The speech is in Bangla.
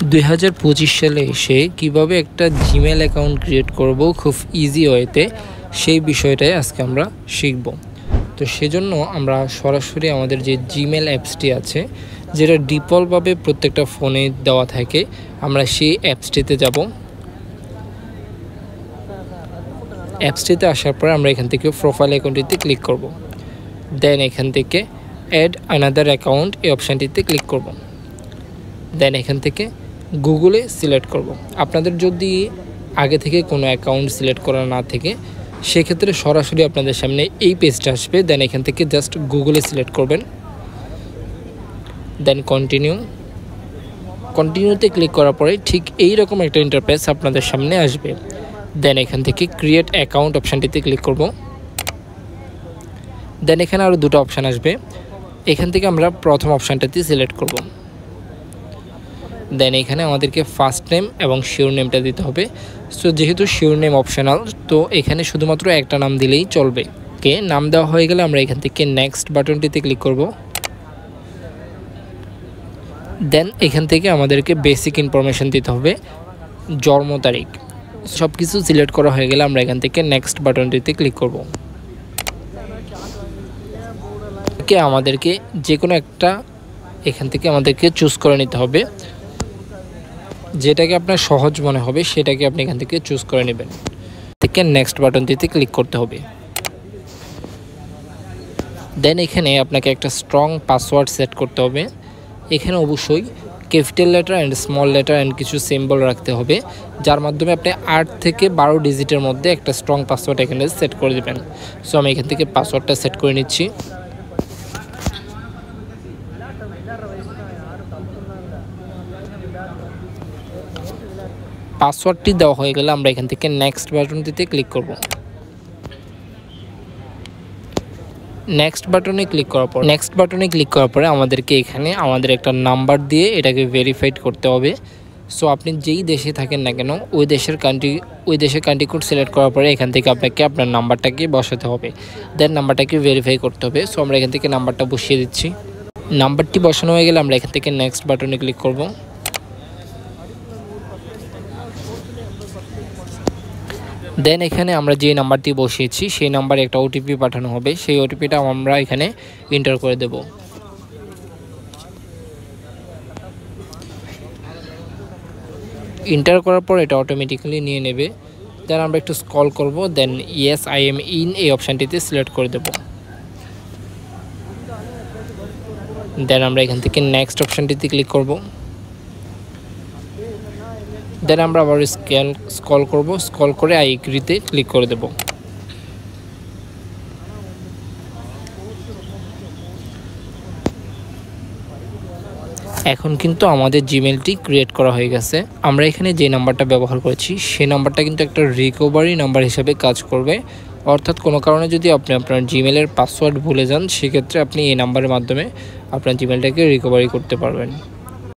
2025 সালে এসে কিভাবে একটা জিমেল অ্যাকাউন্ট ক্রিয়েট করব খুব ইজি ওয়েতে, সেই বিষয়টাই আজকে আমরা শিখব। তো সেজন্য আমরা সরাসরি আমাদের যে জিমেল অ্যাপসটি আছে, যেটা ডিফল্টভাবে প্রত্যেকটা ফোনে দেওয়া থাকে, আমরা সেই অ্যাপসটিতে যাব। অ্যাপসটিতে আসার পর আমরা এখান থেকে প্রোফাইল অ্যাকাউন্টটিতে ক্লিক করব। দেন এখান থেকে অ্যাড আনাদার অ্যাকাউন্ট এই অপশানটিতে ক্লিক করব। দেন এখান থেকে গুগলে সিলেক্ট করব। আপনাদের যদি আগে থেকে কোনো অ্যাকাউন্ট সিলেক্ট করা না থাকে, সেক্ষেত্রে সরাসরি আপনাদের সামনে এই পেজটা আসবে। দেন এখান থেকে জাস্ট গুগলে সিলেক্ট করবেন। দেন কন্টিনিউতে ক্লিক করার পরে ঠিক এই রকম একটা ইন্টারফেস আপনাদের সামনে আসবে। দেন এখান থেকে ক্রিয়েট অ্যাকাউন্ট অপশানটিতে ক্লিক করব। দেন এখানে আরও দুটো অপশান আসবে, এখান থেকে আমরা প্রথম অপশানটাতে সিলেক্ট করব। দেন এখানে আমাদেরকে ফার্স্ট নেম এবং শিওর নেমটা দিতে হবে। সো যেহেতু শিওর নেম অপশনাল, তো এখানে শুধুমাত্র একটা নাম দিলেই চলবে। নাম দেওয়া হয়ে গেলে আমরা এখান থেকে নেক্সট বাটনটিতে ক্লিক করব। দেন এখান থেকে আমাদেরকে বেসিক ইনফরমেশন দিতে হবে, জন্ম তারিখ, সব কিছু সিলেক্ট করা হয়ে গেলে আমরা এখান থেকে নেক্সট বাটনটিতে ক্লিক করব। আমাদেরকে যে কোনো একটা এখান থেকে আমাদেরকে চুজ করে নিতে হবে, যেটাকে আপনার সহজ মনে হবে সেটাকে আপনি এখান থেকে চুজ করে নেবেন। থেকে নেক্সট বাটনটিতে ক্লিক করতে হবে। দেন এখানে আপনাকে একটা স্ট্রং পাসওয়ার্ড সেট করতে হবে। এখানে অবশ্যই capital letter and small letter and কিছু সিম্বল রাখতে হবে, যার মাধ্যমে আপনি 8 থেকে 12 ডিজিটের মধ্যে একটা স্ট্রং পাসওয়ার্ড এখানে সেট করে দেবেন। সো আমি এখান থেকে পাসওয়ার্ডটা সেট করে নিচ্ছি। পাসওয়ার্ডটি দেওয়া হয়ে গেলে আমরা এখান থেকে নেক্সট বাটনটিতে ক্লিক করব। নেক্সট বাটনে ক্লিক করার পরে আমাদেরকে এখানে আমাদের একটা নাম্বার দিয়ে এটাকে ভেরিফাইড করতে হবে। সো আপনি যেই দেশে থাকেন না কেন, ওই দেশের কান্ট্রি কোড সিলেক্ট করার পরে এখান থেকে আপনাকে আপনার নাম্বারটাকে বসাতে হবে। দেন নাম্বারটাকে ভেরিফাই করতে হবে। সো আমরা এখান থেকে নাম্বারটা বসিয়ে দিচ্ছি। নাম্বারটি বসানো হয়ে গেলে আমরা এখান থেকে নেক্সট বাটনে ক্লিক করব। দেন এখানে আমরা যে নাম্বারটি বসিয়েছি সেই নাম্বারে একটা ওটিপি পাঠানো হবে, সেই ওটিপিটা আমরা এখানে এন্টার করে দেব। এন্টার করার পর এটা অটোমেটিক্যালি নিয়ে নেবে। দেন আমরা একটু স্ক্রল করব। দেন ইয়েস আই এম ইন এই অপশানটিতে সিলেক্ট করে দেব। দেন আমরা এখান থেকে নেক্সট অপশানটিতে ক্লিক করব। দেন আমরা আবার স্ক্রল করে আই এগ্রিতে ক্লিক করে দেব। এখন কিন্তু আমাদের জিমেলটি ক্রিয়েট করা হয়ে গেছে। আমরা এখানে যে নাম্বারটা ব্যবহার করেছি সেই নাম্বারটা কিন্তু একটা রিকভারি নাম্বার হিসেবে কাজ করবে। অর্থাৎ কোনো কারণে যদি আপনি আপনার জিমেলের পাসওয়ার্ড ভুলে যান, সেক্ষেত্রে আপনি এই নাম্বারের মাধ্যমে আপনার জিমেলটাকে রিকভারি করতে পারবেন।